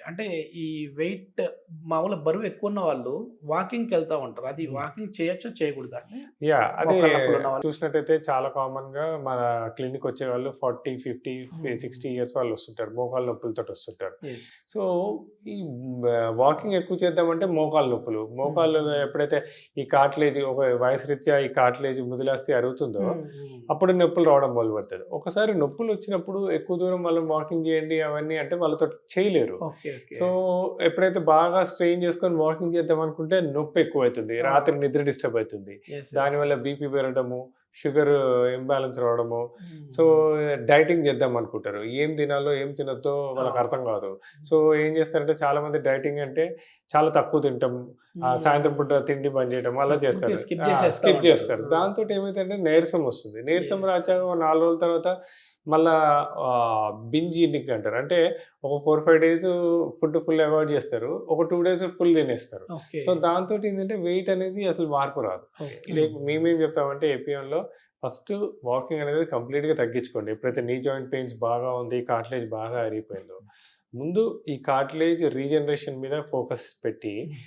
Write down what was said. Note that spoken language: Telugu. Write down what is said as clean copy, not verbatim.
అంటే ఈ వెయిట్ మామూలుగా బరువు ఎక్కువున్న వాళ్ళు వాకింగ్‌కెళ్తా ఉంటారు. అది హ్మ్. వాకింగ్ చేయొచ్చా? చేయకూడదా అండి? అదే మోకాళ్ళ నొప్పులున్న వాళ్ళు? చూసినట్టయితే చాలా కామన్‌గా మన క్లినిక్‌కొచ్చేవాళ్ళు 40, 50, హ్మ్. 60 ఇయర్స్ వాళ్ళొస్తుంటారు. మోకాళ్ళ నొప్పులతోటొస్తుంటారు. యెస్. సో, ఈ వాకింగ్ ఎక్కువ చేద్దామంటే మోకాళ్ళ నొప్పులు. హ్మ్. మోకాళ్ళు హ్మ్. ఎప్పుడైతే ఈ కార్టిలేజ్ ఒక వయసు రీత్యా ఈ కార్టిలేజ్ ముదిలేస్తే అరుగుతుందో, హ్మ్. హ్మ్. అప్పుడు నొప్పులు రావడం మొదలుపెడతది. ఒకసారి నొప్పులొచ్చినప్పుడు ఎక్కువ దూరం వాళ్ళని వాకింగ్ చేయండి అవన్నీ అంటే వాళ్ళతోటి చేయలేరు. ఓకే. ఓకే. సో, ఎప్పుడైతే బాగా స్ట్రెయిన్ చేసుకొని వాకింగ్ చేద్దామనుకుంటే నొప్పెక్కువైతుంది. ఆ! రాత్రి నిద్ర డిస్టర్బ్ అయితుంది. యెస్. యెస్. దానివల్ల యెస్. బీపీ పెరగడము, షుగర్ ఇంబాలెన్స్ రావడము. హ్మ్. సో, హ్మ్. డైటింగ్ చేద్దామనుకుంటారు. ఏం తినాలో, ఏం తినొద్దో అవును. వాళ్ళకర్థం కాదు. సో, ఏం చేస్తారంటే చాలామంది డైటింగ్ అంటే చాలా తక్కువ తింటాం. సాయంత్రం పూట హ్మ్. తిండి బంద్ చేయడం అలా పూర్తిగా చేస్తారు. స్కిప్ జేసేస్తా స్కిప్ ఉంటారు. చేస్తారు. ఆ! దాంతోటి ఏమైద్దంటే నీరసం వస్తుంది. నీరసం యెస్. రాచాక యెస్. ఓ 4 రోజుల తర్వాత మళ్ళా బింజ్ ఈటింగ్ అంటారు. అంటే ఒక 4, 5 డేస్ ఫుడ్ ఫుల్ అవాయిడ్ చేస్తారు. ఒక 2 డేస్ ఫుల్ తినేస్తారు. ఓకే. సో, దాంతోటి ఏంటంటే వెయిట్ అనేది అసలు మార్పు రాదు. ఓకే. మేమేం చెప్తామంటే ఏపీఎంలో ఫస్ట్ వాకింగ్ అనేది కంప్లీట్‌గా తగ్గించుకోండి. ఎప్పుడైతే నీ జాయింట్ పెయిన్స్ బాగా ఉంది, కార్టిలేజ్ బాగా అరిగిపోయిందో, ముందు ఈ కార్టిలేజ్ రీజనరేషన్ మీద ఫోకస్ పెట్టి, హ్మ్.